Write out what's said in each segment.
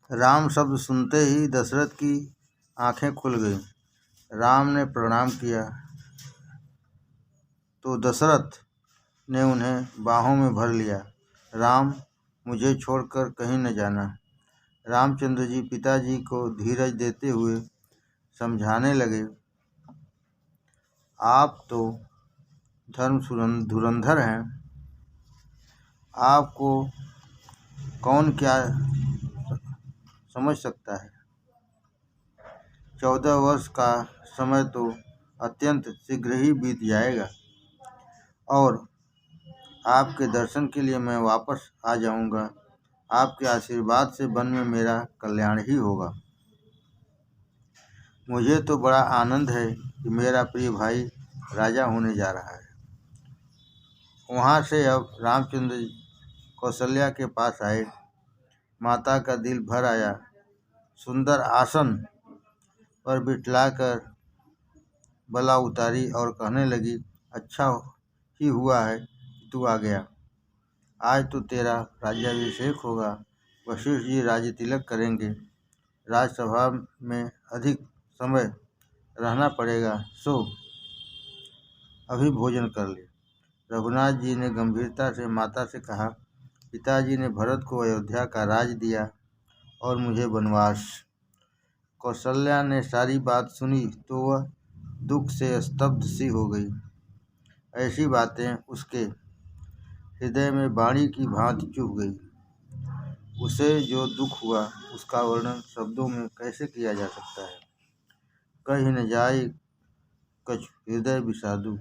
राम शब्द सुनते ही दशरथ की आंखें खुल गईं। राम ने प्रणाम किया तो दशरथ ने उन्हें बाहों में भर लिया। राम, मुझे छोड़कर कहीं न जाना। रामचंद्र जी पिताजी को धीरज देते हुए समझाने लगे, आप तो धुरंधर हैं। आपको कौन क्या समझ सकता है। 14 वर्ष का समय तो अत्यंत शीघ्र ही बीत जाएगा और आपके दर्शन के लिए मैं वापस आ जाऊंगा। आपके आशीर्वाद से वन में मेरा कल्याण ही होगा। मुझे तो बड़ा आनंद है कि मेरा प्रिय भाई राजा होने जा रहा है। वहाँ से अब रामचंद्र कौशल्या के पास आए। माता का दिल भर आया। सुंदर आसन पर बिठलाकर बला उतारी और कहने लगी, अच्छा ही हुआ है कि तू आ गया। आज तो तेरा राज्याभिषेक होगा। वशिष्ठ जी राज्य तिलक करेंगे। राजसभा में अधिक समय रहना पड़ेगा, सो अभी भोजन कर ले। रघुनाथ जी ने गंभीरता से माता से कहा, पिताजी ने भरत को अयोध्या का राज दिया और मुझे वनवास। कौशल्या ने सारी बात सुनी तो वह दुख से स्तब्ध सी हो गई। ऐसी बातें उसके हृदय में बाणी की भांति चुभ गई। उसे जो दुख हुआ उसका वर्णन शब्दों में कैसे किया जा सकता है। कहीं न जाए कछ हृदय विषादु।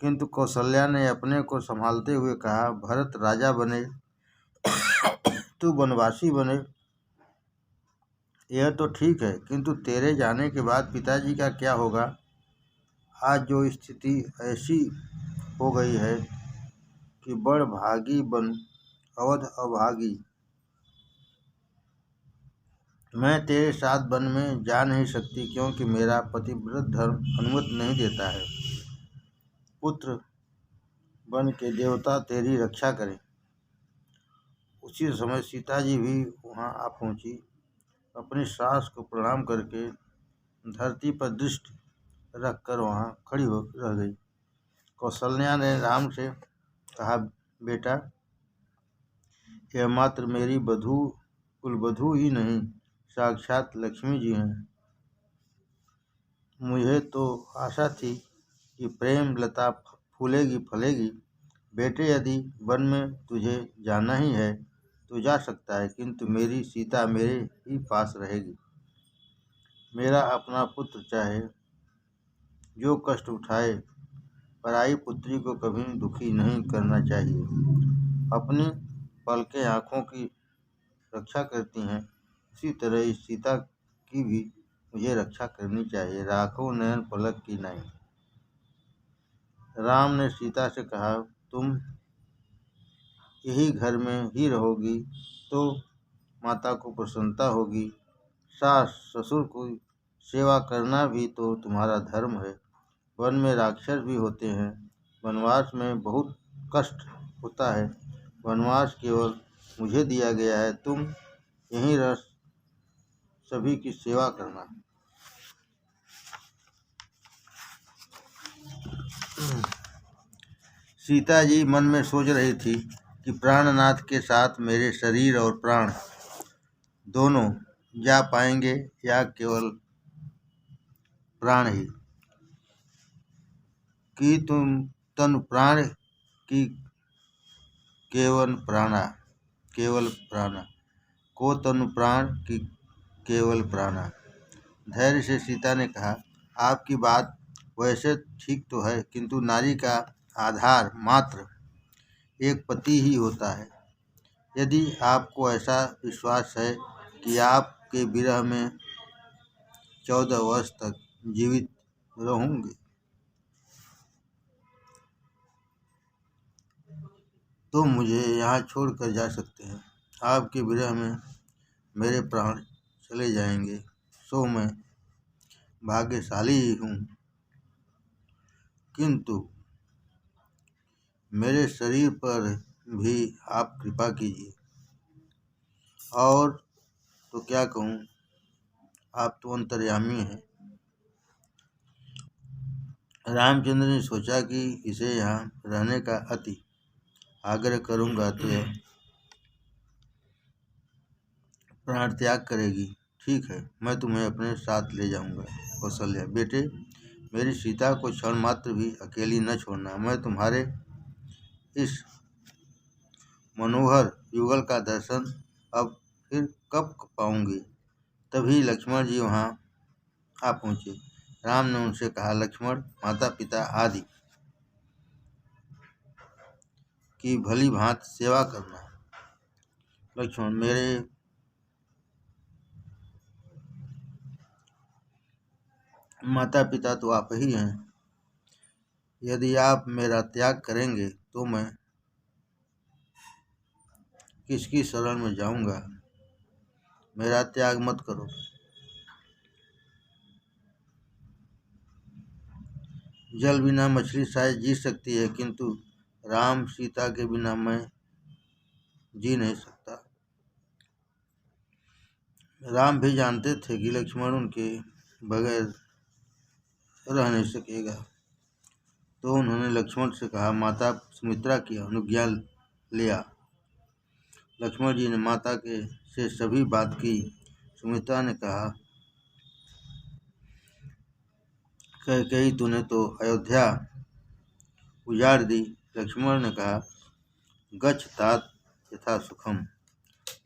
किंतु कौशल्या ने अपने को संभालते हुए कहा, भरत राजा बने, तू वनवासी बने, यह तो ठीक है, किंतु तेरे जाने के बाद पिताजी का क्या होगा। आज जो स्थिति ऐसी हो गई है कि बड़ भागी बन अवध अभागी। मैं तेरे साथ वन में जा नहीं सकती क्योंकि मेरा पतिव्रत धर्म अनुमति नहीं देता है। पुत्र बन के देवता तेरी रक्षा करें। उसी समय सीता जी भी वहां आ पहुंची। अपनी सास को प्रणाम करके धरती पर दृष्टि रखकर वहां खड़ी हो रह गई। कौशल्या ने राम से कहा, बेटा, यह मात्र मेरी कुलवधू ही नहीं, साक्षात लक्ष्मी जी हैं। मुझे तो आशा थी कि प्रेम लता फूलेगी फलेगी। बेटे, यदि वन में तुझे जाना ही है तो जा सकता है, किंतु मेरी सीता मेरे ही पास रहेगी। मेरा अपना पुत्र चाहे जो कष्ट उठाए, पराई पुत्री को कभी दुखी नहीं करना चाहिए। अपनी पलकें आँखों की रक्षा करती हैं, उसी तरह इस सीता की भी मुझे रक्षा करनी चाहिए। राखो नयन पलक की नाई। राम ने सीता से कहा, तुम यही घर में ही रहोगी तो माता को प्रसन्नता होगी। सास ससुर की सेवा करना भी तो तुम्हारा धर्म है। वन में राक्षस भी होते हैं। वनवास में बहुत कष्ट होता है। वनवास केवल मुझे दिया गया है। तुम यहीं रह सभी की सेवा करना। सीता जी मन में सोच रही थी कि प्राणनाथ के साथ मेरे शरीर और प्राण दोनों जा पाएंगे या केवल प्राण ही। कि तुम तनु प्राण की केवल प्राणा को तनु प्राण की केवल प्राणा। धैर्य से सीता ने कहा, आपकी बात वैसे ठीक तो है, किंतु नारी का आधार मात्र एक पति ही होता है। यदि आपको ऐसा विश्वास है कि आपके विरह में 14 वर्ष तक जीवित रहूंगी तो मुझे यहाँ छोड़कर जा सकते हैं। आपके विरह में मेरे प्राण चले जाएंगे, सो मैं भाग्यशाली ही हूँ, किंतु मेरे शरीर पर भी आप कृपा कीजिए। और तो क्या कहूँ, आप तो अंतर्यामी हैं। रामचंद्र ने सोचा कि इसे यहाँ रहने का अति आग्रह करूँगा तो यह प्राण त्याग करेगी। ठीक है, मैं तुम्हें अपने साथ ले जाऊँगा। कौशल्या, बेटे, मेरी सीता को क्षण मात्र भी अकेली न छोड़ना। मैं तुम्हारे इस मनोहर युगल का दर्शन अब फिर कब पाऊंगी। तभी लक्ष्मण जी वहाँ आ पहुँचे। राम ने उनसे कहा, लक्ष्मण, माता पिता आदि की भली भांति सेवा करना। लक्ष्मण, मेरे माता पिता तो आप ही हैं। यदि आप मेरा त्याग करेंगे तो मैं किसकी शरण में जाऊंगा। मेरा त्याग मत करो। जल बिना मछली शायद जी सकती है, किंतु राम सीता के बिना मैं जी नहीं सकता। राम भी जानते थे कि लक्ष्मण उनके बगैर रह नहीं सकेगा, तो उन्होंने लक्ष्मण से कहा, माता सुमित्रा की अनुज्ञा लिया। लक्ष्मण जी ने माता के से सभी बात की। सुमित्रा ने कहा, कैकेयी, तूने तो अयोध्या उजाड़ दी। लक्ष्मण ने कहा, गच्छ तात यथा सुखम।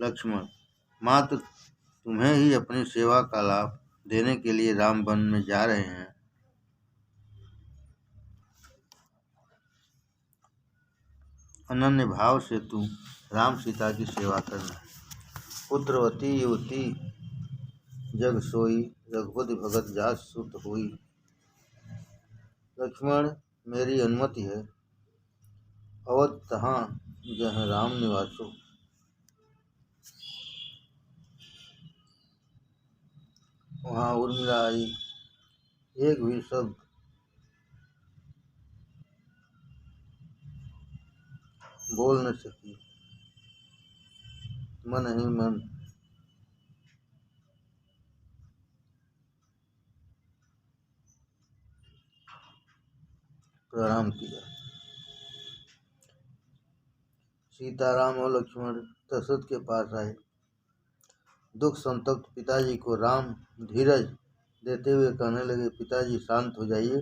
लक्ष्मण, मात्र तुम्हें ही अपनी सेवा का लाभ देने के लिए राम वन में जा रहे हैं। अनन्य भाव से तुम राम सीता की सेवा करना। पुत्रवती युवती जग सोई, रघुपति भगत जात सुत हुई। लक्ष्मण, मेरी अनुमति है। अवध तहाँ जहाँ राम निवासो। वहाँ उर्मिला आई, एक भी शब्द बोल न सकी। मन ही मन प्रणाम किया। सीताराम और लक्ष्मण दशरथ के पास आए। दुख संतप्त पिताजी को राम धीरज देते हुए कहने लगे, पिताजी शांत हो जाइए।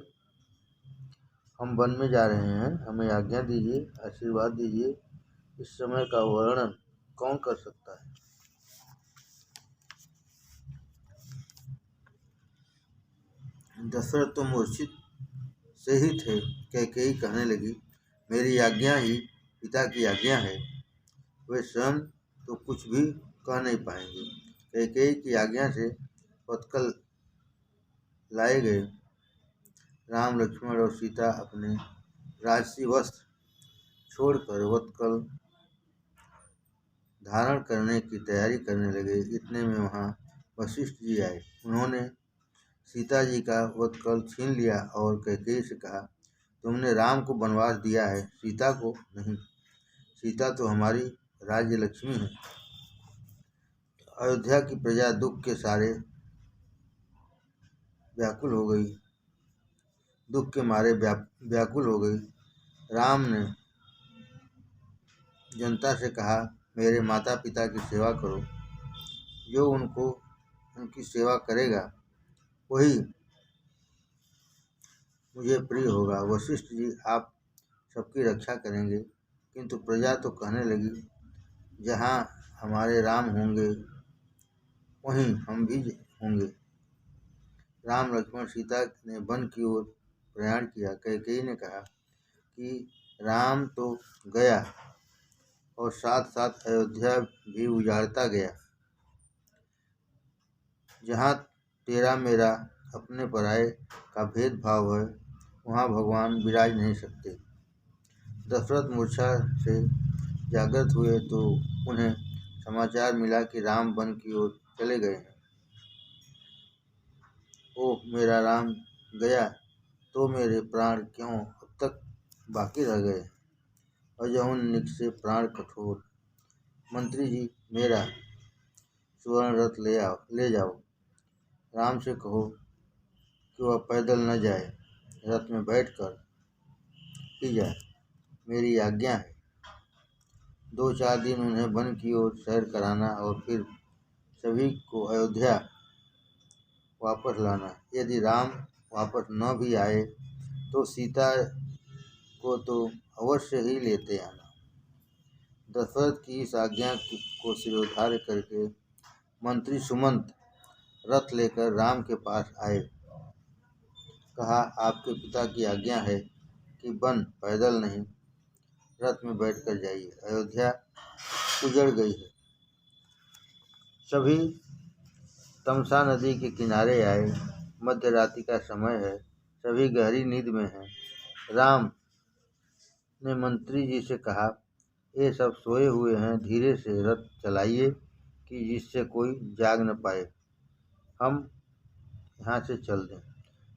हम वन में जा रहे हैं, हमें आज्ञा दीजिए, आशीर्वाद दीजिए। इस समय का वर्णन कौन कर सकता है। दशरथ तो मूर्छित से ही थे। कैकेयी कहने लगी, मेरी आज्ञा ही पिता की आज्ञा है। वे स्वयं तो कुछ भी कह नहीं पाएंगे। कैकेयी की आज्ञा से पत्कल लाए गए। राम, लक्ष्मण और सीता अपने राजसी वस्त्र छोड़कर वत्कल धारण करने की तैयारी करने लगे। इतने में वहाँ वशिष्ठ जी आए। उन्होंने सीता जी का वत्कल छीन लिया और कैकेयी से कहा, तुमने राम को वनवास दिया है, सीता को नहीं। सीता तो हमारी राज्य लक्ष्मी है। अयोध्या की प्रजा दुख के सारे व्याकुल हो गई, दुख के मारे व्याकुल हो गई। राम ने जनता से कहा, मेरे माता पिता की सेवा करो। जो उनकी सेवा करेगा वही मुझे प्रिय होगा। वशिष्ठ जी, आप सबकी रक्षा करेंगे। किंतु प्रजा तो कहने लगी, जहाँ हमारे राम होंगे वहीं हम भी होंगे। राम, लक्ष्मण, सीता ने वन की ओर प्रयाण किया। कैकेयी ने कहा कि राम तो गया और साथ साथ अयोध्या भी उजाड़ता गया। जहाँ तेरा मेरा अपने पराये का भेदभाव है, वहाँ भगवान विराज नहीं सकते। दशरथ मूर्छा से जागृत हुए तो उन्हें समाचार मिला कि राम वन की ओर चले गए हैं। ओह, मेरा राम गया तो मेरे प्राण क्यों अब तक बाकी रह गए। अजहुन निक से प्राण कठोर। मंत्री जी, मेरा स्वर्ण रथ ले जाओ। राम से कहो कि वह पैदल न जाए, रथ में बैठकर ही जाए, मेरी आज्ञा है। 2-4 दिन उन्हें वन की ओर सैर कराना और फिर सभी को अयोध्या वापस लाना। यदि राम वापस न भी आए तो सीता को तो अवश्य ही लेते आना। दशरथ की इस आज्ञा को शिरोधार्य करके मंत्री सुमंत रथ लेकर राम के पास आए। कहा, आपके पिता की आज्ञा है कि वन पैदल नहीं, रथ में बैठकर जाइए। अयोध्या उजड़ गई है। सभी तमसा नदी के किनारे आए। मध्य रात्रि का समय है, सभी गहरी नींद में हैं। राम ने मंत्री जी से कहा, ये सब सोए हुए हैं, धीरे से रथ चलाइए कि जिससे कोई जाग न पाए, हम यहाँ से चल दें।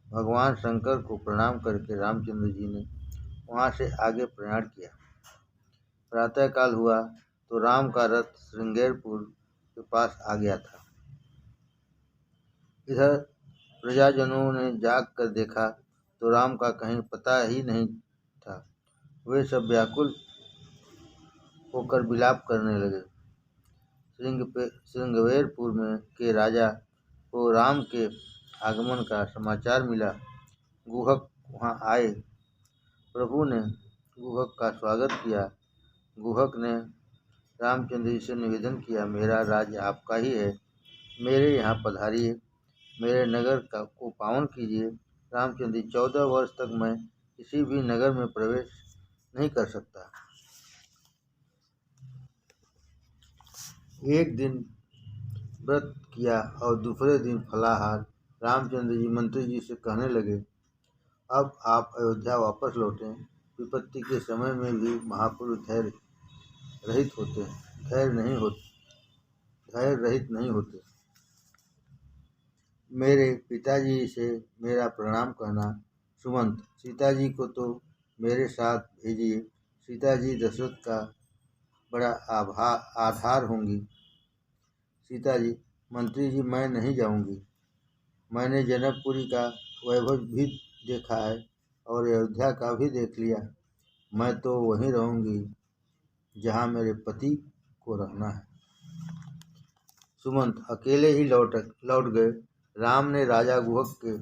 भगवान शंकर को प्रणाम करके रामचंद्र जी ने वहाँ से आगे प्रयाण किया। प्रातःकाल हुआ तो राम का रथ श्रृंगेरपुर के पास आ गया था। इधर प्रजाजनों ने जाग कर देखा तो राम का कहीं पता ही नहीं था। वे सब व्याकुल होकर विलाप करने लगे। श्रृंगवेरपुर में के राजा को राम के आगमन का समाचार मिला। गुहक वहाँ आए। प्रभु ने गुहक का स्वागत किया। गुहक ने रामचंद्र जी से निवेदन किया, मेरा राज्य आपका ही है, मेरे यहाँ पधारिए, मेरे नगर को पावन कीजिए। रामचंद्र जी, 14 वर्ष तक मैं किसी भी नगर में प्रवेश नहीं कर सकता। एक दिन व्रत किया और दूसरे दिन फलाहार। रामचंद्र जी मंत्री जी से कहने लगे, अब आप अयोध्या वापस लौटें। विपत्ति के समय में भी महापुरुष धैर्य रहित नहीं होते। मेरे पिताजी से मेरा प्रणाम कहना। सुमंत, सीता जी को तो मेरे साथ भेजिए। सीता जी दशरथ का बड़ा आधार होंगी। सीता जी, मंत्री जी, मैं नहीं जाऊंगी। मैंने जनकपुरी का वैभव भी देखा है और अयोध्या का भी देख लिया। मैं तो वहीं रहूंगी जहाँ मेरे पति को रहना है। सुमंत अकेले ही लौट गए। राम ने राजा गुहक के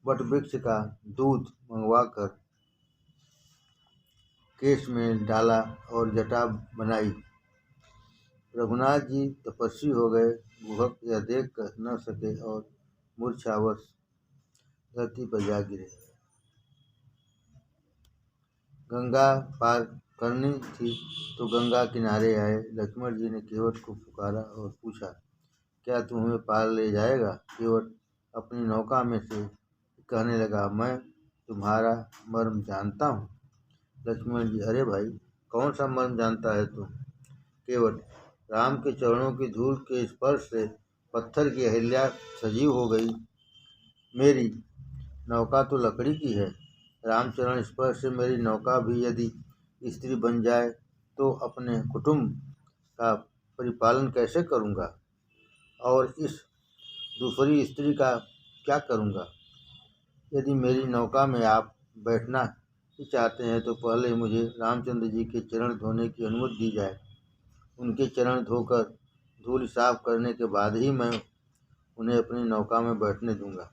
वटवृक्ष का दूध मंगवाकर केश में डाला और जटा बनाई। रघुनाथ जी तपस्वी हो गए। गुहक यह देख कर न सके और मूर्छावश धरती पर जा गिरे। गंगा पार करनी थी तो गंगा किनारे आए। लक्ष्मण जी ने केवट को पुकारा और पूछा, क्या तू हमें पार ले जाएगा? केवट अपनी नौका में से कहने लगा, मैं तुम्हारा मर्म जानता हूँ। लक्ष्मण जी, अरे भाई, कौन सा मर्म जानता है तू? केवट, राम के चरणों की धूल के स्पर्श से पत्थर की अहिल्या सजीव हो गई। मेरी नौका तो लकड़ी की है। रामचरण स्पर्श से मेरी नौका भी यदि स्त्री बन जाए तो अपने कुटुंब का परिपालन कैसे करूँगा और इस दूसरी स्त्री का क्या करूँगा? यदि मेरी नौका में आप बैठना ही चाहते हैं तो पहले मुझे रामचंद्र जी के चरण धोने की अनुमति दी जाए। उनके चरण धोकर धूल साफ करने के बाद ही मैं उन्हें अपनी नौका में बैठने दूंगा।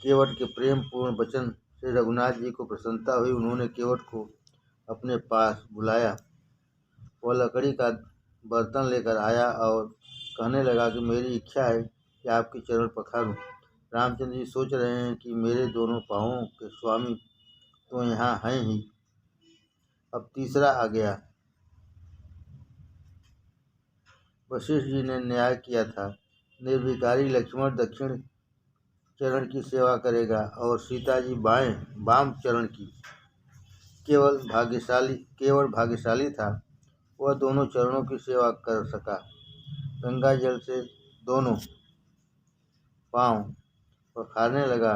केवट के प्रेम पूर्ण वचन से रघुनाथ जी को प्रसन्नता हुई। उन्होंने केवट को अपने पास बुलाया। वह लकड़ी का बर्तन लेकर आया और कहने लगा कि मेरी इच्छा है कि आपके चरण पखारूं। रामचंद्र जी सोच रहे हैं कि मेरे दोनों पाँवों के स्वामी तो यहाँ हैं ही, अब तीसरा आ गया। वशिष्ठ जी ने न्याय किया था, निर्विकारी लक्ष्मण दक्षिण चरण की सेवा करेगा और सीता जी वाम चरण की। केवल भाग्यशाली था, वह दोनों चरणों की सेवा कर सका। गंगा जल से दोनों पांव पखारने लगा।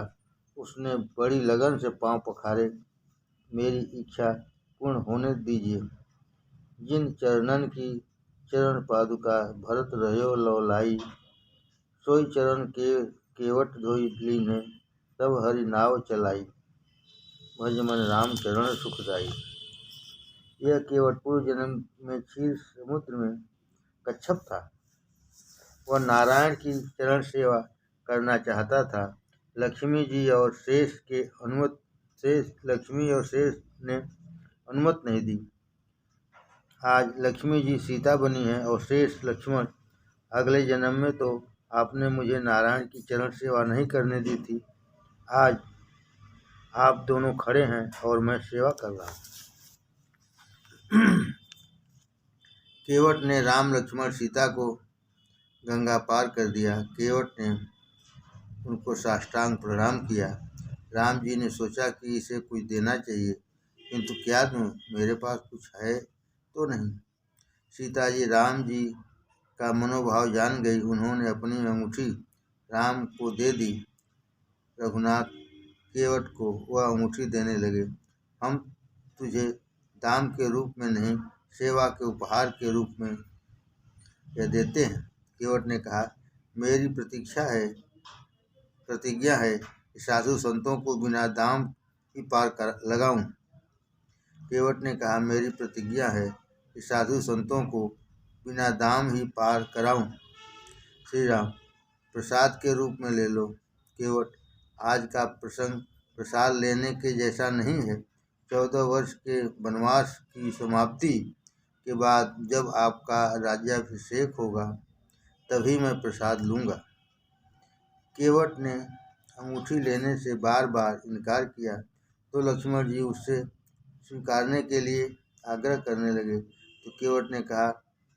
उसने बड़ी लगन से पांव पखारे। मेरी इच्छा पूर्ण होने दीजिए। जिन चरणन की चरण पादुका भरत रहो लौलाई। सोई चरण के केवट धोई लीने, तब हरि नाव चलाई। भज मन राम चरण सुखदाई। यह केवट पूर्व जन्म में क्षीर समुद्र में कच्छप था। वह नारायण की चरण सेवा करना चाहता था। लक्ष्मी और शेष ने अनुमति नहीं दी। आज लक्ष्मी जी सीता बनी है और शेष लक्ष्मण। अगले जन्म में तो आपने मुझे नारायण की चरण सेवा नहीं करने दी थी। आज आप दोनों खड़े हैं और मैं सेवा कर रहा हूँ। केवट ने राम लक्ष्मण सीता को गंगा पार कर दिया। केवट ने उनको साष्टांग प्रणाम किया। राम जी ने सोचा कि इसे कुछ देना चाहिए, किंतु क्या दूं, मेरे पास कुछ है तो नहीं। सीता जी राम जी का मनोभाव जान गई। उन्होंने अपनी अंगूठी राम को दे दी। रघुनाथ केवट को वह अंगूठी देने लगे। हम तुझे दाम के रूप में नहीं, सेवा के उपहार के रूप में यह देते हैं। केवट ने कहा, मेरी प्रतिज्ञा है कि साधु संतों को बिना दाम ही पार लगाऊं। केवट ने कहा, मेरी प्रतिज्ञा है कि साधु संतों को बिना दाम ही पार कराऊं। श्री राम, प्रसाद के रूप में ले लो। केवट, आज का प्रसंग प्रसाद लेने के जैसा नहीं है। 14 वर्ष के वनवास की समाप्ति के बाद जब आपका राज्याभिषेक होगा तभी मैं प्रसाद लूँगा। केवट ने अंगूठी लेने से बार बार इनकार किया तो लक्ष्मण जी उससे स्वीकारने के लिए आग्रह करने लगे। तो केवट ने कहा,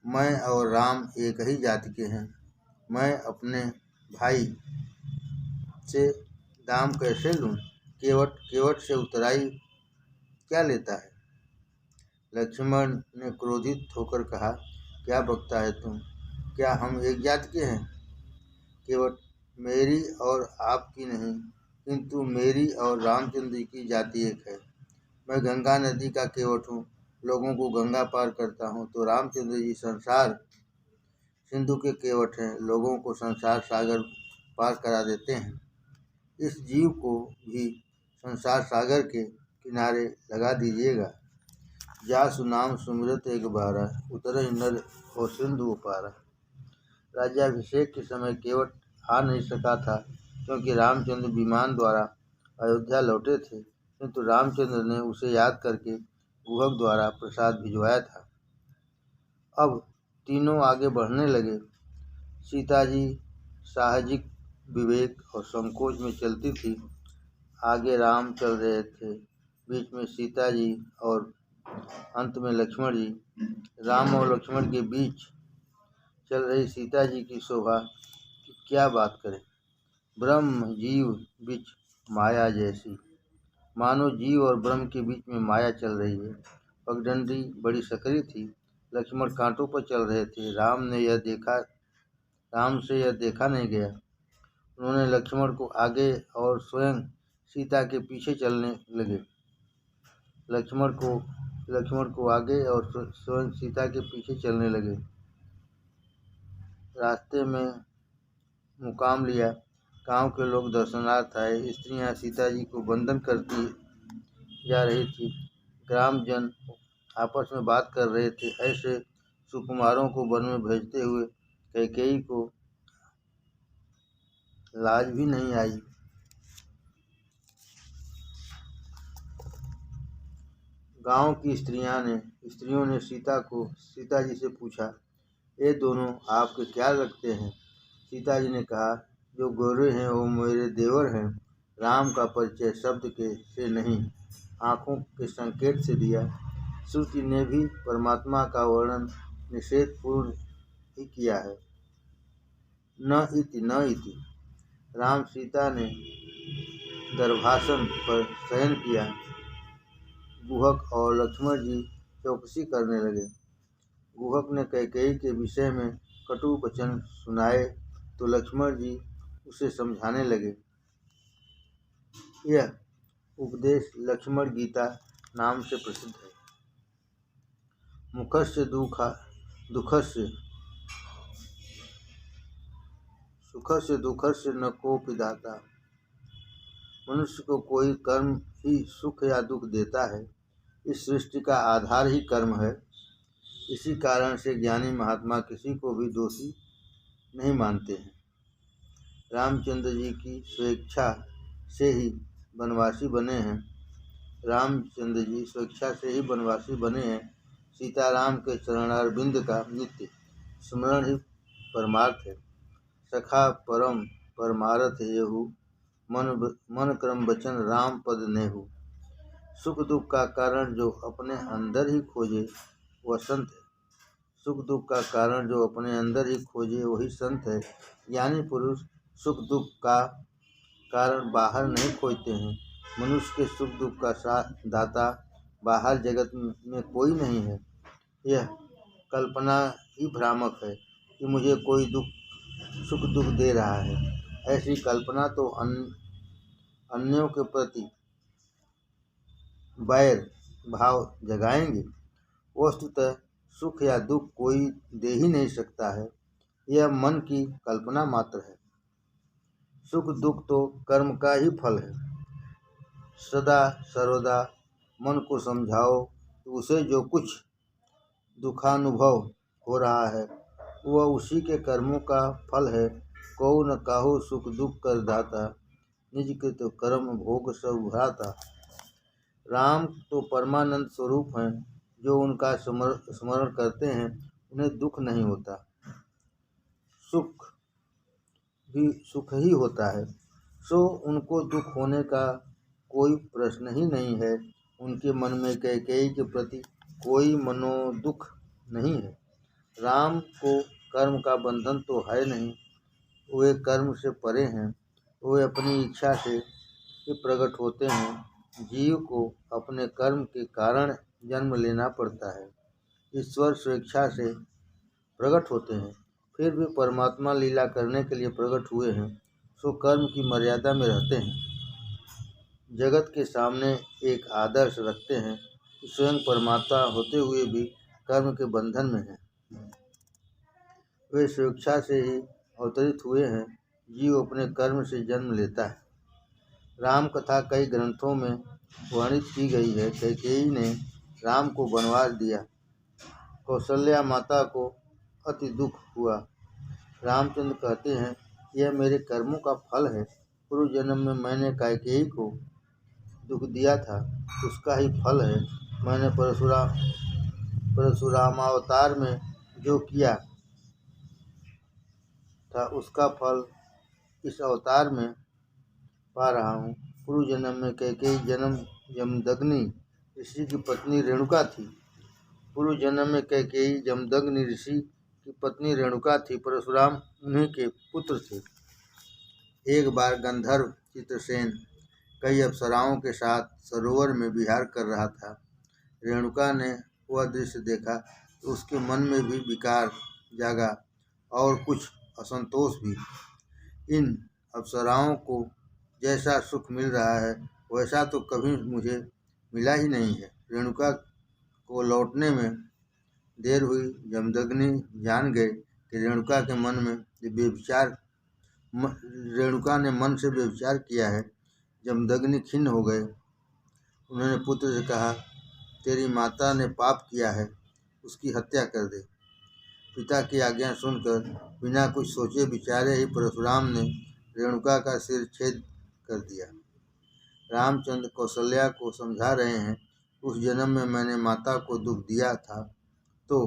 मैं और राम एक ही जाति के हैं। मैं अपने भाई से दाम कैसे लूं? केवट से उतराई क्या लेता है? लक्ष्मण ने क्रोधित होकर कहा, क्या बकता है तुम? क्या हम एक जाति के हैं? केवट, मेरी और आपकी नहीं, किंतु मेरी और रामचंद्र जी की जाति एक है। मैं गंगा नदी का केवट हूँ, लोगों को गंगा पार करता हूँ, तो रामचंद्र जी संसार सिंधु के केवट हैं, लोगों को संसार सागर पार करा देते हैं। इस जीव को भी संसार सागर के किनारे लगा दीजिएगा। जासु नाम सुमिरत एक बारा, उतरहि नर और सिंधु उपारा। राज्याभिषेक के समय केवट आ नहीं सका था, क्योंकि रामचंद्र विमान द्वारा अयोध्या लौटे थे, किंतु रामचंद्र ने उसे याद करके गुहक द्वारा प्रसाद भिजवाया था। अब तीनों आगे बढ़ने लगे। सीता जी साहजिक विवेक और संकोच में चलती थी। आगे राम चल रहे थे, बीच में सीता जी और अंत में लक्ष्मण जी। राम और लक्ष्मण के बीच चल रही सीता जी की शोभा की क्या बात करें। ब्रह्म जीव बीच माया जैसी, मानो जीव और ब्रह्म के बीच में माया चल रही है। पगडंडी बड़ी सकरी थी। लक्ष्मण कांटों पर चल रहे थे। राम से यह देखा नहीं गया। उन्होंने लक्ष्मण को आगे और स्वयं सीता के पीछे चलने लगे। लक्ष्मण को आगे और स्वयं सीता के पीछे चलने लगे। रास्ते में मुकाम लिया। गांव के लोग दर्शनार्थ आए। स्त्रियां सीता जी को वंदन करती जा रही थी। ग्रामजन आपस में बात कर रहे थे। ऐसे सुकुमारों को वन में भेजते हुए कैकेयी को लाज भी नहीं आई। गांव की स्त्रियों ने सीता जी से पूछा, ये दोनों आपके क्या लगते हैं? सीता जी ने कहा, जो गोरे हैं वो मेरे देवर हैं। राम का परिचय शब्द से नहीं, आँखों के संकेत से दिया। श्रुति ने भी परमात्मा का वर्णन निषेधपूर्ण ही किया है। न इति। राम सीता ने दर्भासन पर शयन किया। गुहक और लक्ष्मण जी चौकसी करने लगे। गुहक ने कैकेयी के विषय में कटु वचन सुनाए तो लक्ष्मण जी उसे समझाने लगे। यह उपदेश लक्ष्मण गीता नाम से प्रसिद्ध है। मुखस्य दुखस्य सुखस्य दुखस्य न कोपि दाता। मनुष्य को कोई कर्म ही सुख या दुख देता है। इस सृष्टि का आधार ही कर्म है। इसी कारण से ज्ञानी महात्मा किसी को भी दोषी नहीं मानते हैं। रामचंद्र जी की स्वेच्छा से ही वनवासी बने हैं। रामचंद्र जी स्वेच्छा से ही वनवासी बने हैं। सीताराम के चरणारविंद का नित्य स्मरण ही परमार्थ है। सखा परम परमारथ येहु, मन क्रम वचन राम पद नेहु। सुख दुख का कारण जो अपने अंदर ही खोजे वह संत है। सुख दुख का कारण जो अपने अंदर ही खोजे वही संत है। ज्ञानी पुरुष सुख दुख का कारण बाहर नहीं खोजते हैं। मनुष्य के सुख दुख का दाता बाहर जगत में कोई नहीं है। यह कल्पना ही भ्रामक है कि मुझे कोई सुख दुख दे रहा है। ऐसी कल्पना तो अन्यों के प्रति वैर भाव जगाएंगे। वस्तुतः सुख या दुख कोई दे ही नहीं सकता है। यह मन की कल्पना मात्र है। सुख दुख तो कर्म का ही फल है। सदा सर्वदा मन को समझाओ तो उसे जो कुछ दुखानुभव हो रहा है वह उसी के कर्मों का फल है। कहो न काहू सुख दुख कर दाता, निज कृत कर्म भोग सब भ्राता। राम तो परमानंद स्वरूप हैं। जो उनका स्मरण करते हैं उन्हें दुख नहीं होता, सुख ही होता है। सो उनको दुख होने का कोई प्रश्न ही नहीं है। उनके मन में कैकेयी के प्रति कोई मनोदुख नहीं है। राम को कर्म का बंधन तो है नहीं। वे कर्म से परे हैं। वे अपनी इच्छा से ही प्रकट होते हैं। जीव को अपने कर्म के कारण जन्म लेना पड़ता है। ईश्वर स्वेच्छा से प्रकट होते हैं। फिर भी परमात्मा लीला करने के लिए प्रकट हुए हैं। सो कर्म की मर्यादा में रहते हैं। जगत के सामने एक आदर्श रखते हैं कि स्वयं परमात्मा होते हुए भी कर्म के बंधन में हैं। वे स्वेच्छा से ही अवतरित हुए हैं। जीव अपने कर्म से जन्म लेता है। राम कथा कई ग्रंथों में वर्णित की गई है। कैकेयी ने राम को वनवास दिया। कौशल्या माता को अति दुख हुआ। रामचंद्र कहते हैं, यह मेरे कर्मों का फल है। पूर्व जन्म में मैंने कैकेयी को दुख दिया था, उसका ही फल है। मैंने परशुरामावतार में जो किया था उसका फल इस अवतार में पा रहा हूँ। पूर्व जन्म में कैकेयी जन्म जमदग्नि ऋषि की पत्नी रेणुका थी। पूर्व जन्म में कैकेयी जमदग्नि ऋषि की पत्नी रेणुका थी। परशुराम उन्हीं के पुत्र थे। एक बार गंधर्व चित्रसेन कई अप्सराओं के साथ सरोवर में विहार कर रहा था। रेणुका ने वह दृश्य देखा तो उसके मन में भी विकार जागा और कुछ असंतोष भी। इन अप्सराओं को जैसा सुख मिल रहा है वैसा तो कभी मुझे मिला ही नहीं है। रेणुका को लौटने में देर हुई। जमदग्नि जान गए कि रेणुका ने मन से व्यभिचार किया है। जमदग्नि खिन्न हो गए। उन्होंने पुत्र से कहा, तेरी माता ने पाप किया है, उसकी हत्या कर दे। पिता की आज्ञा सुनकर बिना कुछ सोचे विचारे ही परशुराम ने रेणुका का सिर छेद कर दिया। रामचंद्र कौशल्या को समझा रहे हैं, उस जन्म में मैंने माता को दुख दिया था तो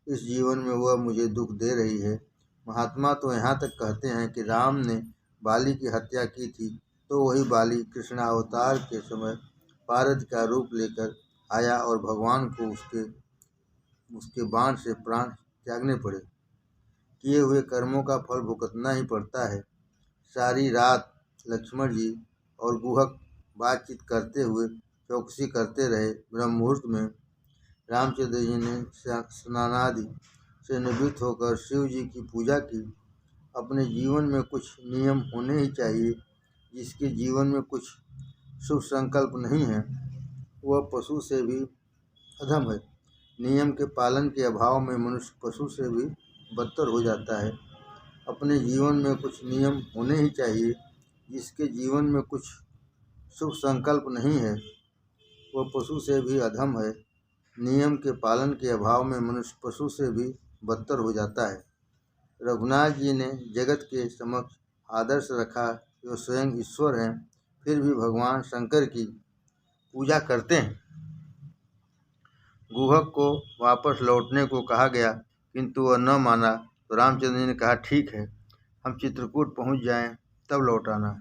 इस जीवन में वह मुझे दुख दे रही है। महात्मा तो यहाँ तक कहते हैं कि राम ने बाली की हत्या की थी तो वही बाली कृष्णावतार के समय पारद का रूप लेकर आया और भगवान को उसके बाण से प्राण त्यागने पड़े। किए हुए कर्मों का फल भुगतना ही पड़ता है। सारी रात लक्ष्मण जी और गुहक बातचीत करते हुए चौकसी करते रहे। ब्रह्म मुहूर्त में रामचंद्र जी ने स्नानादि से निवृत्त होकर शिव जी की पूजा की। अपने जीवन में कुछ नियम होने ही चाहिए। जिसके जीवन में कुछ शुभ संकल्प नहीं है वह पशु से भी अधम है। नियम के पालन के अभाव में मनुष्य पशु से भी बदतर हो जाता है। अपने जीवन में कुछ नियम होने ही चाहिए। जिसके जीवन में कुछ शुभ संकल्प नहीं है वह पशु से भी अधम है। नियम के पालन के अभाव में मनुष्य पशु से भी बदतर हो जाता है। रघुनाथ जी ने जगत के समक्ष आदर्श रखा कि वो स्वयं ईश्वर हैं, फिर भी भगवान शंकर की पूजा करते हैं। गुहक को वापस लौटने को कहा गया, किंतु वह न माना। तो रामचंद्र जी ने कहा, ठीक है, हम चित्रकूट पहुंच जाएं, तब लौट आना।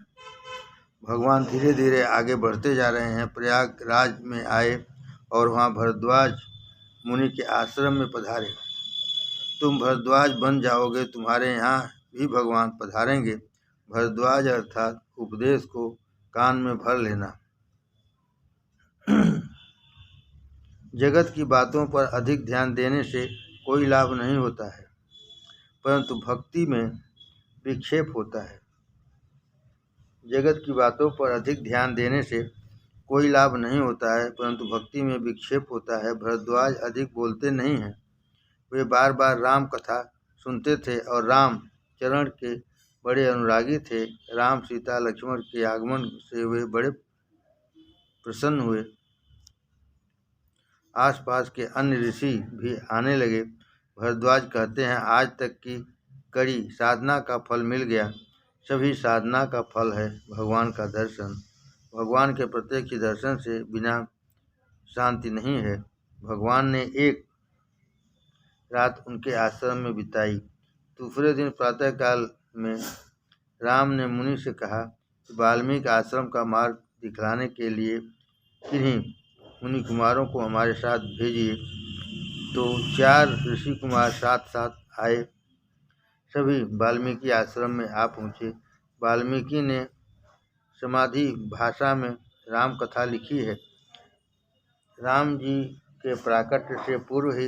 भगवान धीरे धीरे आगे बढ़ते जा रहे हैं। प्रयागराज में आए और वहाँ भरद्वाज मुनि के आश्रम में पधारे। तुम भरद्वाज बन जाओगे, तुम्हारे यहाँ भी भगवान पधारेंगे। भरद्वाज अर्थात उपदेश को कान में भर लेना। जगत की बातों पर अधिक ध्यान देने से कोई लाभ नहीं होता है, परंतु भक्ति में विक्षेप होता है। जगत की बातों पर अधिक ध्यान देने से कोई लाभ नहीं होता है, परंतु भक्ति में विक्षेप होता है। भरद्वाज अधिक बोलते नहीं हैं। वे बार बार राम कथा सुनते थे और राम चरण के बड़े अनुरागी थे। राम सीता लक्ष्मण के आगमन से वे बड़े प्रसन्न हुए। आसपास के अन्य ऋषि भी आने लगे। भरद्वाज कहते हैं, आज तक की कड़ी साधना का फल मिल गया। सभी साधना का फल है भगवान का दर्शन। भगवान के प्रत्यक्ष दर्शन से बिना शांति नहीं है। भगवान ने एक रात उनके आश्रम में बिताई। दूसरे दिन प्रातःकाल में राम ने मुनि से कहा कि वाल्मीकि आश्रम का मार्ग दिखलाने के लिए किन्हीं मुनि कुमारों को हमारे साथ भेजिए। तो 4 ऋषि कुमार साथ साथ आए। सभी वाल्मीकि आश्रम में आ पहुँचे। वाल्मीकि ने समाधि भाषा में राम कथा लिखी है। राम जी के प्राकट्य से पूर्व ही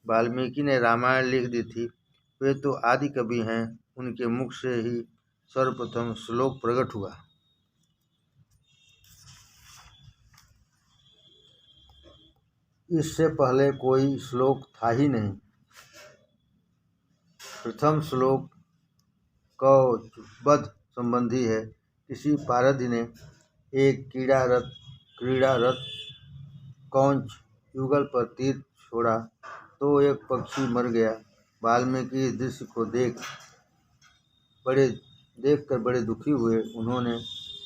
वाल्मीकि ने रामायण लिख दी थी। वे तो आदि कवि हैं, उनके मुख से ही सर्वप्रथम श्लोक प्रकट हुआ। इससे पहले कोई श्लोक था ही नहीं। प्रथम श्लोक कौवध संबंधी है। किसी पारधी ने एक क्रीड़ारत कौंच युगल पर तीर छोड़ा तो एक पक्षी मर गया। वाल्मीकि इस दृश्य को देखकर बड़े दुखी हुए। उन्होंने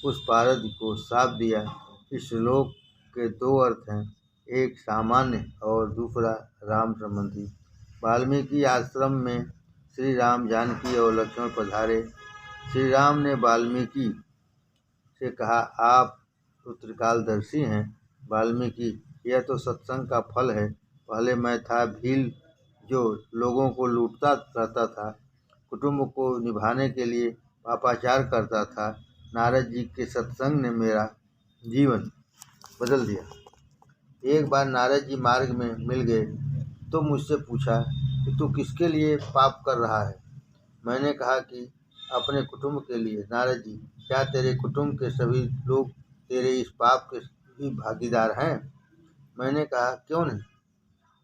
उस पारधी को शाप दिया। इस श्लोक के 2 अर्थ हैं, एक सामान्य और दूसरा राम संबंधी। वाल्मीकि आश्रम में श्री राम, जानकी और लक्ष्मण पधारे। श्री राम ने वाल्मीकि से कहा, आप तो त्रिकालदर्शी हैं। वाल्मीकि, यह तो सत्संग का फल है। पहले मैं था भील, जो लोगों को लूटता रहता था, कुटुंब को निभाने के लिए पापाचार करता था। नारद जी के सत्संग ने मेरा जीवन बदल दिया। एक बार नारद जी मार्ग में मिल गए तो मुझसे पूछा कि तू किसके लिए पाप कर रहा है। मैंने कहा कि अपने कुटुंब के लिए। नारद जी, क्या तेरे कुटुंब के सभी लोग तेरे इस पाप के भी भागीदार हैं? मैंने कहा, क्यों नहीं,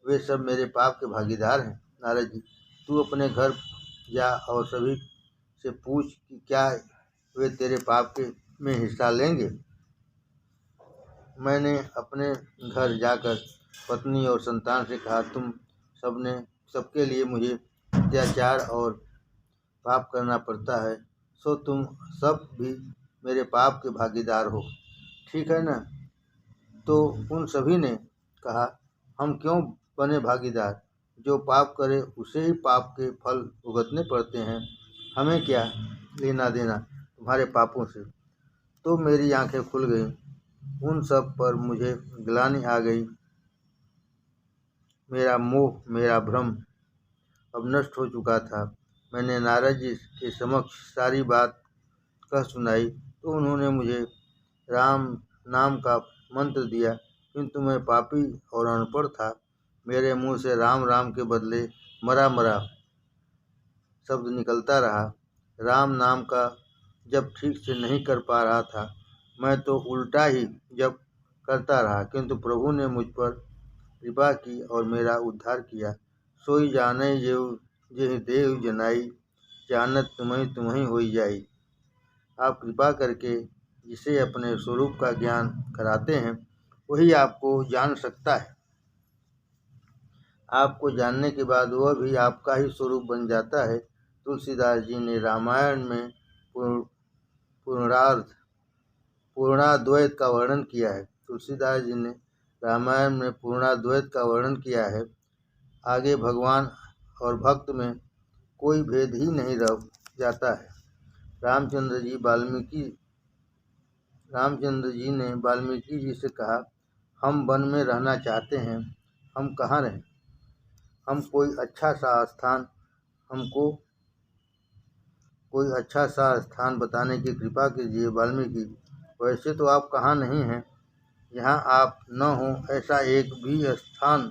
वे सब मेरे पाप के भागीदार हैं। नारद जी, तू अपने घर जा और सभी से पूछ कि क्या वे तेरे पाप के में हिस्सा लेंगे। मैंने अपने घर जाकर पत्नी और संतान से कहा, तुम सबके लिए मुझे अत्याचार और पाप करना पड़ता है, सो तुम सब भी मेरे पाप के भागीदार हो, ठीक है ना? तो उन सभी ने कहा, हम क्यों बने भागीदार? जो पाप करे उसे ही पाप के फल भुगतने पड़ते हैं। हमें क्या लेना देना तुम्हारे पापों से? तो मेरी आंखें खुल गईं। उन सब पर मुझे ग्लानि आ गई। मेरा मोह, मेरा भ्रम अब नष्ट हो चुका था। मैंने नारद जी के समक्ष सारी बात कह सुनाई तो उन्होंने मुझे राम नाम का मंत्र दिया, किंतु मैं पापी और अनपढ़ था। मेरे मुंह से राम राम के बदले मरा मरा शब्द निकलता रहा। राम नाम का जब ठीक से नहीं कर पा रहा था, मैं तो उल्टा ही जब करता रहा, किंतु प्रभु ने मुझ पर कृपा की और मेरा उद्धार किया। सोई जाने जेहि देव जनाई, जानत तुम्हें होई जाई। आप कृपा करके जिसे अपने स्वरूप का ज्ञान कराते हैं वही आपको जान सकता है। आपको जानने के बाद वह भी आपका ही स्वरूप बन जाता है। तुलसीदास जी ने रामायण में पूर्णाद्वैत का वर्णन किया है। तुलसीदास जी ने रामायण में पूर्णाद्वैत का वर्णन किया है। आगे भगवान और भक्त में कोई भेद ही नहीं रह जाता है। रामचंद्र जी ने वाल्मीकि जी से कहा, हम वन में रहना चाहते हैं, हम कहाँ रहें? हमको कोई अच्छा सा स्थान बताने की कृपा कीजिए। वाल्मीकि, वैसे तो आप कहाँ नहीं हैं, यहाँ आप न हो ऐसा एक भी स्थान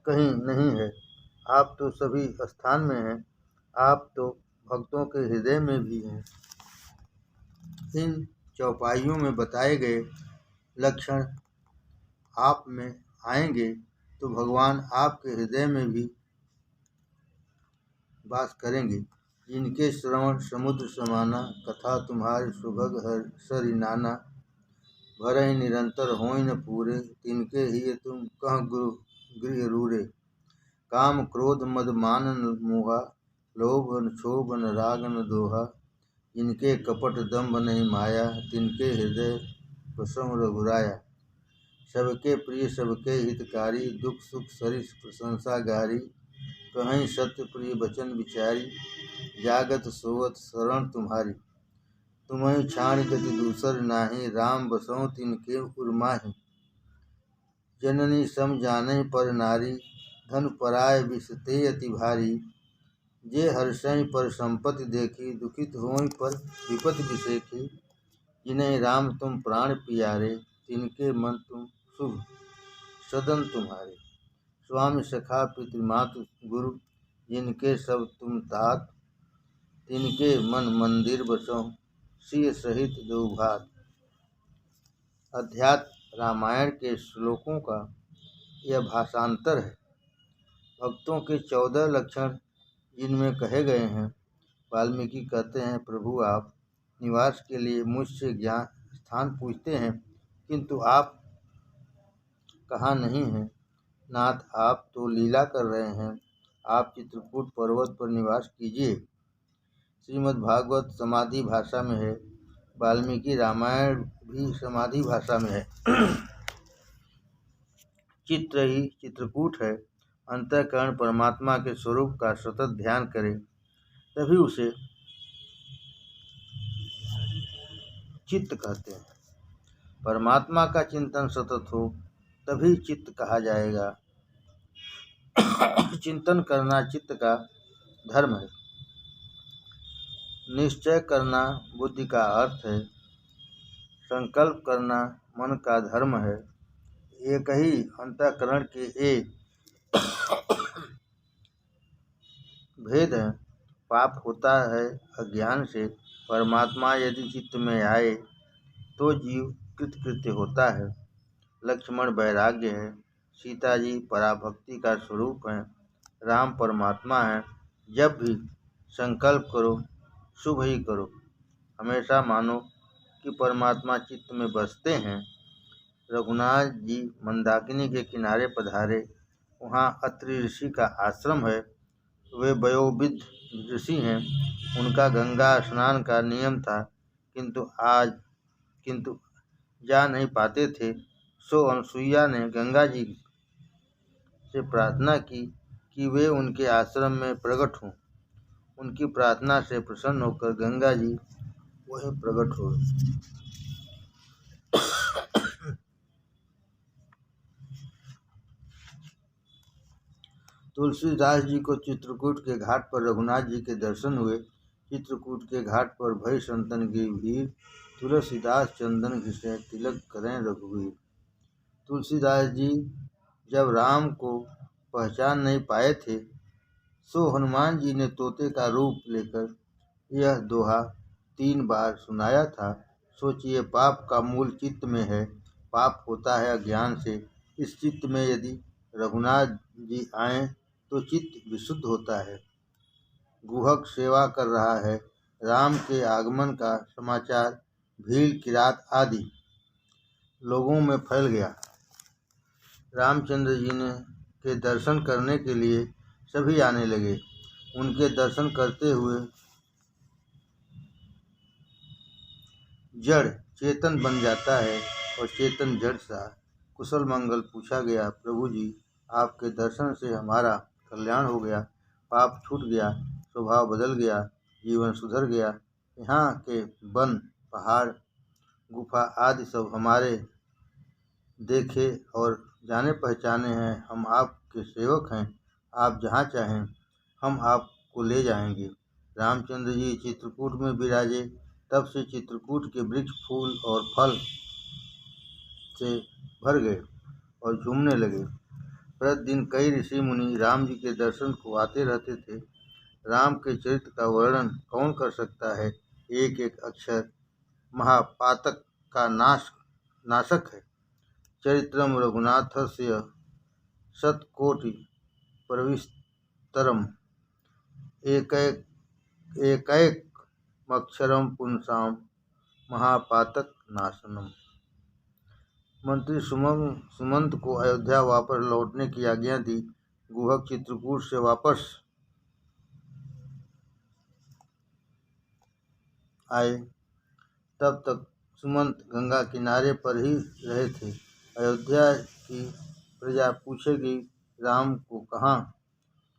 कहीं नहीं है। आप तो सभी स्थान में हैं, आप तो भक्तों के हृदय में भी हैं। इन चौपाइयों में बताए गए लक्षण आप में आएंगे तो भगवान आपके हृदय में भी वास करेंगे। जिनके श्रवण समुद्र समाना, कथा तुम्हारे सुभग सरि नाना। भरहि निरंतर होई न पूरे, तिनके ही तुम कह गृह रूरे। काम क्रोध मद मान न मोहा, लोभ न क्षोभ न राग न दोहा। जिनके कपट दंभ नहीं माया, तिनके हृदय बसहु रघुराया। सबके प्रिय सबके हितकारी, दुख सुख सरिस प्रशंसा गारी। कहीं सत्य प्रिय वचन विचारी, जागत सोवत शरण तुम्हारी। तुम्हें छाड़ गति दूसर नाही, राम बसहु तिनके उर्माहि। जननी सम जानहि पर नारी, धन पराय विष ते अति भारी। जे हर्षहि पर संपत्ति देखी, दुखित होई पर विपत विसेखी। जिन्हें राम तुम प्राण पियारे, तिनके मन तुम शुभ सदन तुम्हारे। स्वामी सखा पितृमातु गुरु, जिनके सब तुम तात। तिनके मन मंदिर बसहु, सिय सहित दो भात। अध्यात्म रामायण के श्लोकों का यह भाषांतर है। भक्तों के 14 लक्षण जिनमें कहे गए हैं। वाल्मीकि कहते हैं, प्रभु आप निवास के लिए मुझसे ज्ञान स्थान पूछते हैं, किंतु आप कहाँ नहीं हैं। नाथ, आप तो लीला कर रहे हैं, आप चित्रकूट पर्वत पर निवास कीजिए। श्रीमद् भागवत समाधि भाषा में है, वाल्मीकि रामायण भी समाधि भाषा में है। चित्र ही चित्रकूट है। अंतःकरण परमात्मा के स्वरूप का सतत ध्यान करे तभी उसे चित्त कहते हैं। परमात्मा का चिंतन सतत हो तभी चित्त कहा जाएगा। चिंतन करना चित्त का धर्म है। निश्चय करना बुद्धि का अर्थ है। संकल्प करना मन का धर्म है। एक ही अंतःकरण के एक भेद है। पाप होता है अज्ञान से। परमात्मा यदि चित्त में आए तो जीव कृतकृत्य होता है। लक्ष्मण वैराग्य है। सीता जी पराभक्ति का स्वरूप हैं। राम परमात्मा है। जब भी संकल्प करो शुभ ही करो। हमेशा मानो कि परमात्मा चित्त में बसते हैं। रघुनाथ जी मंदाकिनी के किनारे पधारे। वहाँ अत्रि ऋषि का आश्रम है। वे वयोवृद्ध ऋषि हैं। उनका गंगा स्नान का नियम था, किंतु जा नहीं पाते थे। सो अनसुईया ने गंगा जी से प्रार्थना की कि वे उनके आश्रम में प्रकट हों। उनकी प्रार्थना से प्रसन्न होकर गंगा जी वहीं प्रकट हुए। तुलसीदास जी को चित्रकूट के घाट पर रघुनाथ जी के दर्शन हुए। चित्रकूट के घाट पर भय संतन की भीड़, तुलसीदास चंदन घिसे तिलक करें रघुवीर। तुलसीदास जी जब राम को पहचान नहीं पाए थे, सो हनुमान जी ने तोते का रूप लेकर यह दोहा 3 बार सुनाया था। सोचिए, पाप का मूल चित्त में है। पाप होता है अज्ञान से। इस चित्त में यदि रघुनाथ जी आएं तो चित्त विशुद्ध होता है। गुहक सेवा कर रहा है। राम के आगमन का समाचार भील किरात आदि लोगों में फैल गया। रामचंद्र जी ने के दर्शन करने के लिए सभी आने लगे। उनके दर्शन करते हुए जड़ चेतन बन जाता है और चेतन जड़ सा। कुशल मंगल पूछा गया। प्रभु जी, आपके दर्शन से हमारा कल्याण हो गया, पाप छूट गया, स्वभाव बदल गया, जीवन सुधर गया। यहाँ के वन, पहाड़, गुफा आदि सब हमारे देखे और जाने पहचाने हैं। हम आपके सेवक हैं। आप जहाँ चाहें हम आपको ले जाएंगे। रामचंद्र जी चित्रकूट में विराजे। तब से चित्रकूट के वृक्ष फूल और फल से भर गए और झूमने लगे। प्रतिदिन कई ऋषि मुनि राम जी के दर्शन को आते रहते थे। राम के चरित्र का वर्णन कौन कर सकता है। एक एक अक्षर महापातक का नाशक है। चरित्रम रघुनाथस्य शतकोटि प्रविस्तरम एकैकमक्षरम पुंसाम महापातक नाशनम। मंत्री सुमंत को अयोध्या वापस लौटने की आज्ञा दी। गुहक चित्रकूट से वापस आए। तब तक सुमंत गंगा किनारे पर ही रहे थे। अयोध्या की प्रजा पूछेगी, राम को कहाँ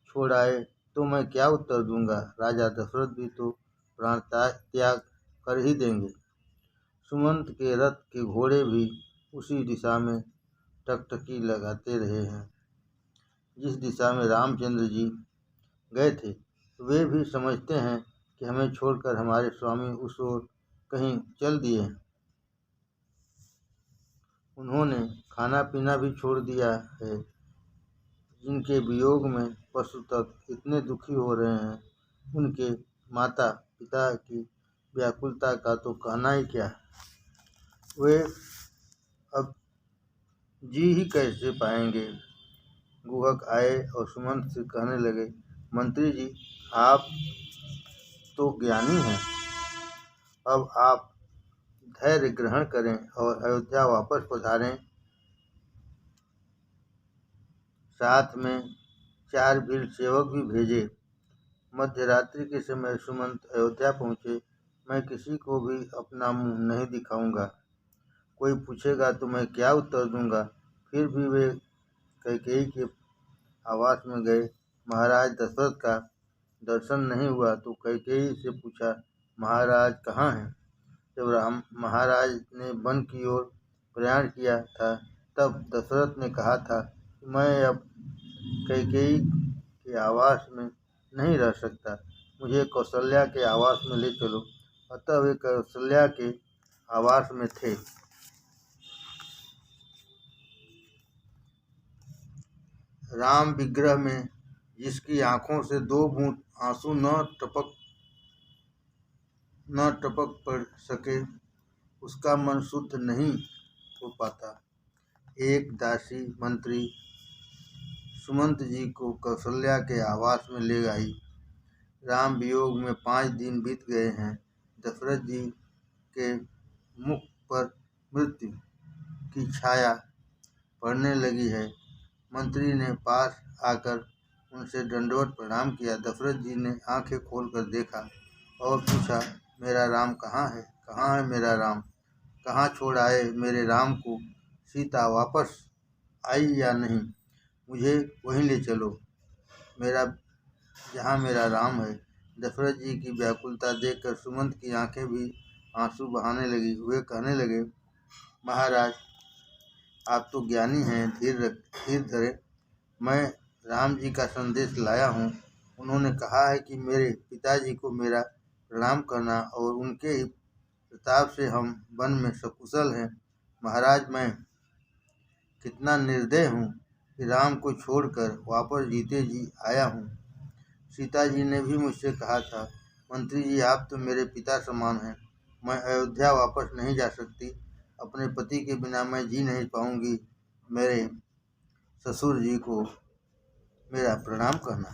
छोड़ आए, तो मैं क्या उत्तर दूंगा। राजा दशरथ भी तो प्राण त्याग कर ही देंगे। सुमंत के रथ के घोड़े भी उसी दिशा में टकटकी लगाते रहे हैं जिस दिशा में रामचंद्र जी गए थे। वे भी समझते हैं कि हमें छोड़कर हमारे स्वामी उस ओर कहीं चल दिए। उन्होंने खाना पीना भी छोड़ दिया है। जिनके वियोग में पशु तक इतने दुखी हो रहे हैं, उनके माता पिता की व्याकुलता का तो कहना ही क्या। वे अब जी ही कैसे पाएंगे। गुहक आए और सुमंत से कहने लगे, मंत्री जी, आप तो ज्ञानी हैं। अब आप धैर्य ग्रहण करें और अयोध्या वापस पधारें। साथ में 4 वीर सेवक भी भेजे। मध्यरात्रि के समय सुमंत अयोध्या पहुँचे। मैं किसी को भी अपना मुंह नहीं दिखाऊंगा। कोई पूछेगा तो मैं क्या उत्तर दूंगा। फिर भी वे कैकेयी के आवास में गए। महाराज दशरथ का दर्शन नहीं हुआ तो कैकेयी से पूछा, महाराज कहाँ हैं। जब महाराज ने वन की ओर प्रयाण किया था, तब दशरथ ने कहा था कि मैं अब कैकेयी के आवास में नहीं रह सकता, मुझे कौशल्या के आवास में ले चलो। अतः वे कौशल्या के आवास में थे। राम विग्रह में जिसकी आंखों से 2 बूंद आंसू न टपक पड़ सके, उसका मन शुद्ध नहीं हो पाता। एक दासी मंत्री सुमंत जी को कौशल्या के आवास में ले आई। राम वियोग में 5 दिन बीत गए हैं। दशरथ जी के मुख पर मृत्यु की छाया पड़ने लगी है। मंत्री ने पास आकर उनसे दंडवत प्रणाम किया। दशरथ जी ने आंखें खोलकर देखा और पूछा, मेरा राम कहाँ है। कहाँ है मेरा राम। कहाँ छोड़ आए मेरे राम को। सीता वापस आई या नहीं, मुझे वहीं ले चलो, जहाँ मेरा राम है। दशरथ जी की व्याकुलता देखकर सुमंत की आंखें भी आंसू बहाने लगी। वे कहने लगे, महाराज, आप तो ज्ञानी हैं, धीर धरे। मैं राम जी का संदेश लाया हूँ। उन्होंने कहा है कि मेरे पिताजी को मेरा प्रणाम करना और उनके ही प्रताप से हम वन में सकुशल हैं। महाराज, मैं कितना निर्दय हूँ कि राम को छोड़कर वापस जीते जी आया हूँ। सीता जी ने भी मुझसे कहा था, मंत्री जी, आप तो मेरे पिता समान हैं। मैं अयोध्या वापस नहीं जा सकती। अपने पति के बिना मैं जी नहीं पाऊंगी। मेरे ससुर जी को मेरा प्रणाम कहना।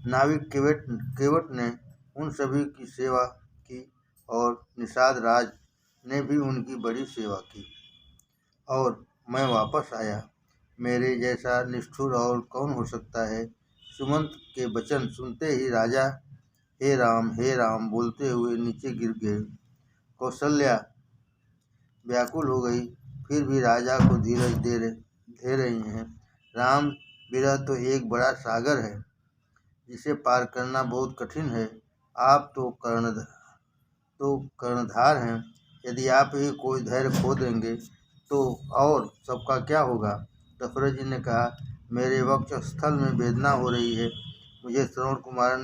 नाविक केवट ने उन सभी की सेवा की और निषाद राज ने भी उनकी बड़ी सेवा की और मैं वापस आया। मेरे जैसा निष्ठुर और कौन हो सकता है। सुमंत के वचन सुनते ही राजा हे राम बोलते हुए नीचे गिर गए। कौशल्या व्याकुल हो गई, फिर भी राजा को धीरज दे रही हैं। राम विरह तो एक बड़ा सागर है जिसे पार करना बहुत कठिन है। आप तो कर्णधार हैं। यदि आप ही कोई धैर्य खो देंगे तो और सबका क्या होगा। दशरथ जी ने कहा, मेरे वक्ष स्थल में वेदना हो रही है। मुझे श्रवण कुमार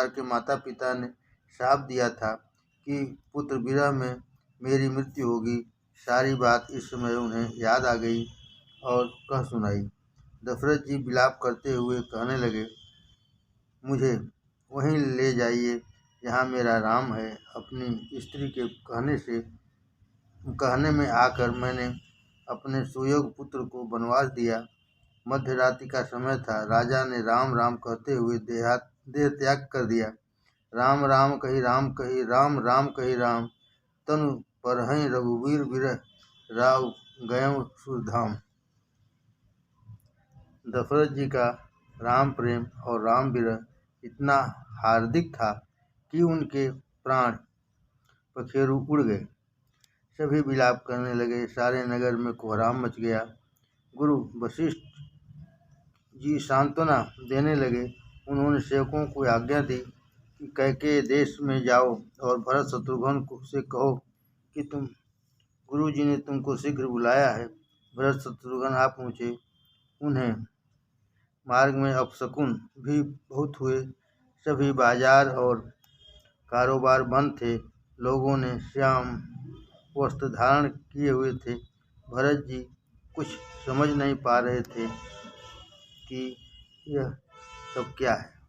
के माता पिता ने शाप दिया था कि पुत्र विरह में मेरी मृत्यु होगी। सारी बात इस समय उन्हें याद आ गई और कह सुनाई। दशरथ जी विलाप करते हुए कहने लगे, मुझे वहीं ले जाइए जहाँ मेरा राम है। अपनी स्त्री के कहने में आकर मैंने अपने सुयोग्य पुत्र को वनवास दिया। मध्य रात्रि का समय था। राजा ने राम राम कहते हुए देह त्याग कर दिया। राम राम कही राम कही राम तनु परहै रघुवीर विरह राव गयं सुरधाम। दशरथ जी का राम प्रेम और राम विरह इतना हार्दिक था कि उनके प्राण पखेरु उड़ गए। सभी विलाप करने लगे। सारे नगर में कोहराम मच गया। गुरु वशिष्ठ जी सांत्वना देने लगे। उन्होंने सेवकों को आज्ञा दी कि कैकेयी देश में जाओ और भरत शत्रुघ्न से कहो कि गुरु जी ने तुमको शीघ्र बुलाया है। भरत शत्रुघ्न आ पहुँचे। उन्हें मार्ग में अपशकुन भी बहुत हुए। सभी बाजार और कारोबार बंद थे। लोगों ने श्याम वस्त्र धारण किए हुए थे। भरत जी कुछ समझ नहीं पा रहे थे कि यह सब क्या है।